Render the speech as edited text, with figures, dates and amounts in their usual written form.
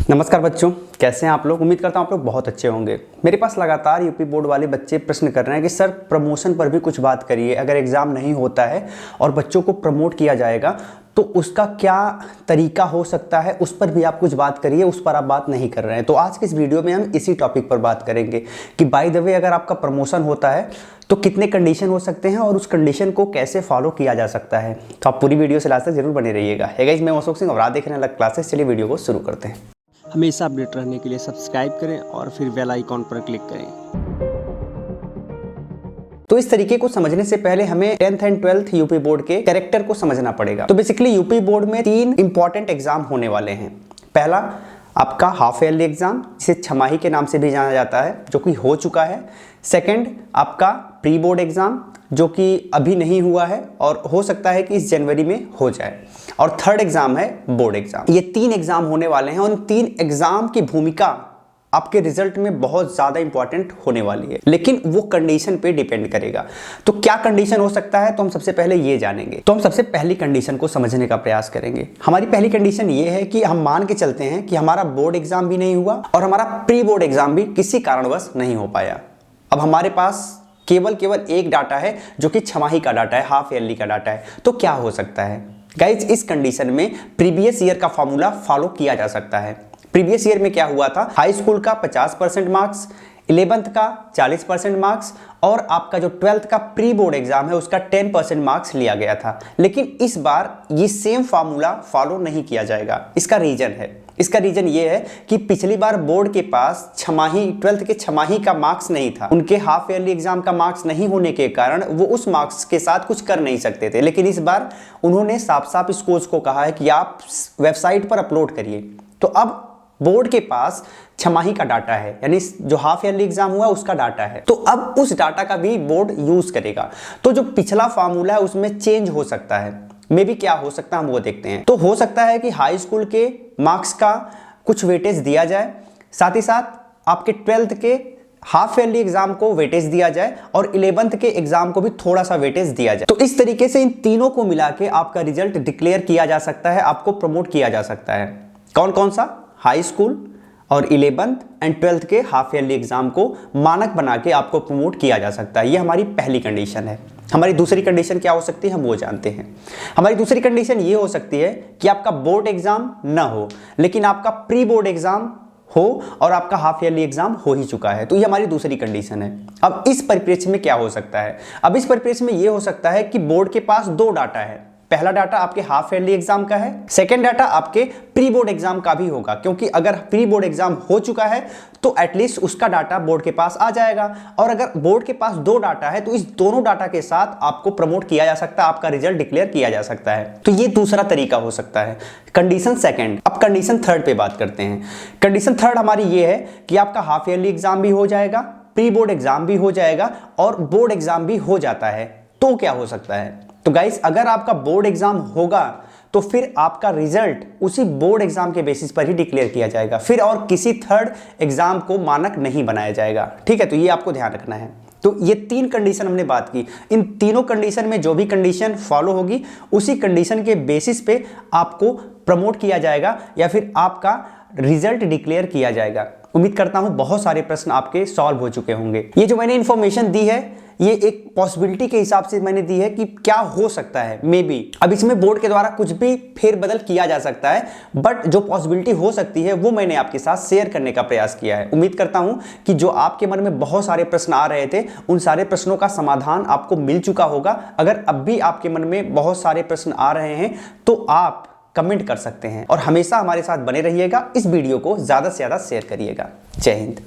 नमस्कार बच्चों, कैसे हैं आप लोग। उम्मीद करता हूं आप लोग बहुत अच्छे होंगे। मेरे पास लगातार यूपी बोर्ड वाले बच्चे प्रश्न कर रहे हैं कि सर प्रमोशन पर भी कुछ बात करिए। अगर एग्ज़ाम नहीं होता है और बच्चों को प्रमोट किया जाएगा तो उसका क्या तरीका हो सकता है, उस पर भी आप कुछ बात करिए। उस पर आप बात नहीं कर रहे हैं। तो आज के इस वीडियो में हम इसी टॉपिक पर बात करेंगे कि बाय द वे अगर आपका प्रमोशन होता है तो कितने कंडीशन हो सकते हैं और उस कंडीशन को कैसे फॉलो किया जा सकता है। तो आप पूरी वीडियो से लास्ट तक जरूर बने रहिएगा। हे गाइस, मैं अशोक सिंह और आप देख रहे हैं अलग क्लासेस। चलिए वीडियो को शुरू करते हैं। हमेशा अपडेट रहने के लिए सब्सक्राइब करें और फिर बेल आइकॉन पर क्लिक करें। तो इस तरीके को समझने से पहले हमें 10th and 12th UP board के कैरेक्टर को समझना पड़ेगा। तो बेसिकली यूपी बोर्ड में 3 इंपॉर्टेंट एग्जाम होने वाले हैं। पहला आपका हाफ ईयरली एग्जाम, जिसे छमाही के नाम से भी जाना जाता है, जो कि हो चुका है। सेकंड आपका प्री बोर्ड एग्जाम, जो कि अभी नहीं हुआ है और हो सकता है कि इस जनवरी में हो जाए। और थर्ड एग्जाम है बोर्ड एग्जाम। ये 3 एग्जाम होने वाले हैं और उन 3 एग्जाम की भूमिका आपके रिजल्ट में बहुत ज्यादा इंपॉर्टेंट होने वाली है, लेकिन वो कंडीशन पे डिपेंड करेगा। तो क्या कंडीशन हो सकता है, तो हम सबसे पहले ये जानेंगे। तो हम सबसे पहली कंडीशन को समझने का प्रयास करेंगे। हमारी पहली कंडीशन ये है कि हम मान के चलते हैं कि हमारा बोर्ड एग्जाम भी नहीं हुआ और हमारा प्री बोर्ड एग्जाम भी किसी कारणवश नहीं हो पाया। अब हमारे पास केवल एक डाटा है, जो कि छमाही का डाटा है, हाफ ईयरली का डाटा है। तो क्या हो सकता है गाइज, इस कंडीशन में प्रीवियस ईयर का फॉर्मूला फॉलो किया जा सकता है। प्रीवियस ईयर में क्या हुआ था, हाई स्कूल का 50% मार्क्स, 11th का 40% मार्क्स और आपका जो 12th का प्री बोर्ड एग्जाम है उसका 10% मार्क्स लिया गया था। लेकिन इस बार ये सेम फार्मूला फॉलो नहीं किया जाएगा। इसका रीजन ये है कि पिछली बार बोर्ड के पास छमाही 12th के छमाही का मार्क्स नहीं था। उनके हाफ ईयरली एग्जाम का मार्क्स नहीं होने के कारण वो उस मार्क्स के साथ कुछ कर नहीं सकते थे। लेकिन इस बार उन्होंने साफ साफ स्कूल्स को कहा है कि आप वेबसाइट पर अपलोड करिए। तो अब बोर्ड के पास छमाही का डाटा है, यानी जो हाफ ईयरली एग्जाम हुआ उसका डाटा है। तो अब उस डाटा का भी बोर्ड यूज करेगा। तो जो पिछला फार्मूला है उसमें चेंज हो सकता है। मे भी क्या हो सकता है हम वो देखते हैं। तो हो सकता है कि हाई स्कूल के मार्क्स का कुछ वेटेज दिया जाए, साथ ही साथ आपके 12th के हाफ ईयरली एग्जाम को वेटेज दिया जाए और 11th के एग्जाम को भी थोड़ा सा वेटेज दिया जाए। तो इस तरीके से इन तीनों को मिला के आपका रिजल्ट डिक्लेयर किया जा सकता है, आपको प्रमोट किया जा सकता है। कौन कौन सा, हाई स्कूल और 11th एंड 12th के हाफ ईयरली एग्जाम को मानक बना के आपको प्रमोट किया जा सकता है। ये हमारी पहली कंडीशन है। हमारी दूसरी कंडीशन क्या हो सकती है हम वो जानते हैं। हमारी दूसरी कंडीशन ये हो सकती है कि आपका बोर्ड एग्जाम ना हो, लेकिन आपका प्री बोर्ड एग्जाम हो और आपका हाफ ईयरली एग्जाम हो ही चुका है। तो ये हमारी दूसरी कंडीशन है। अब इस परिप्रेक्ष्य में क्या हो सकता है, अब इस परिप्रेक्ष्य में ये हो सकता है कि बोर्ड के पास 2 डाटा है। पहला डाटा आपके हाफ ईयरली एग्जाम का है, सेकेंड डाटा आपके प्री बोर्ड एग्जाम का भी होगा, क्योंकि अगर प्री बोर्ड एग्जाम हो चुका है तो एटलीस्ट उसका डाटा बोर्ड के पास आ जाएगा। और अगर बोर्ड के पास 2 डाटा है तो इस दोनों डाटा के साथ आपको प्रमोट किया जा सकता है, आपका रिजल्ट डिक्लेयर किया जा सकता है। तो ये दूसरा तरीका हो सकता है, कंडीशन सेकेंड। अब कंडीशन थर्ड पे बात करते हैं। कंडीशन थर्ड हमारी ये है कि आपका हाफ ईयरली एग्जाम भी हो जाएगा, प्री बोर्ड एग्जाम भी हो जाएगा और बोर्ड एग्जाम भी हो जाता है। तो क्या हो सकता है, तो गाइस अगर आपका बोर्ड एग्जाम होगा तो फिर आपका रिजल्ट उसी बोर्ड एग्जाम के बेसिस पर ही डिक्लेयर किया जाएगा, फिर और किसी थर्ड एग्जाम को मानक नहीं बनाया जाएगा। ठीक है, तो ये आपको ध्यान रखना है। तो ये 3 कंडीशन हमने बात की। इन तीनों कंडीशन में जो भी कंडीशन फॉलो होगी उसी कंडीशन के बेसिस पे आपको प्रमोट किया जाएगा या फिर आपका रिजल्ट डिक्लेयर किया जाएगा। उम्मीद करता हूं बहुत सारे प्रश्न आपके सॉल्व हो चुके होंगे। ये जो मैंने इंफॉर्मेशन दी है ये एक पॉसिबिलिटी के हिसाब से मैंने दी है कि क्या हो सकता है, मे बी। अब इसमें बोर्ड के द्वारा कुछ भी फेरबदल किया जा सकता है, बट जो पॉसिबिलिटी हो सकती है वो मैंने आपके साथ शेयर करने का प्रयास किया है। उम्मीद करता हूं कि जो आपके मन में बहुत सारे प्रश्न आ रहे थे उन सारे प्रश्नों का समाधान आपको मिल चुका होगा। अगर अब भी आपके मन में बहुत सारे प्रश्न आ रहे हैं तो आप कमेंट कर सकते हैं और हमेशा हमारे साथ बने रहिएगा। इस वीडियो को ज्यादा से ज्यादा शेयर करिएगा। जय हिंद।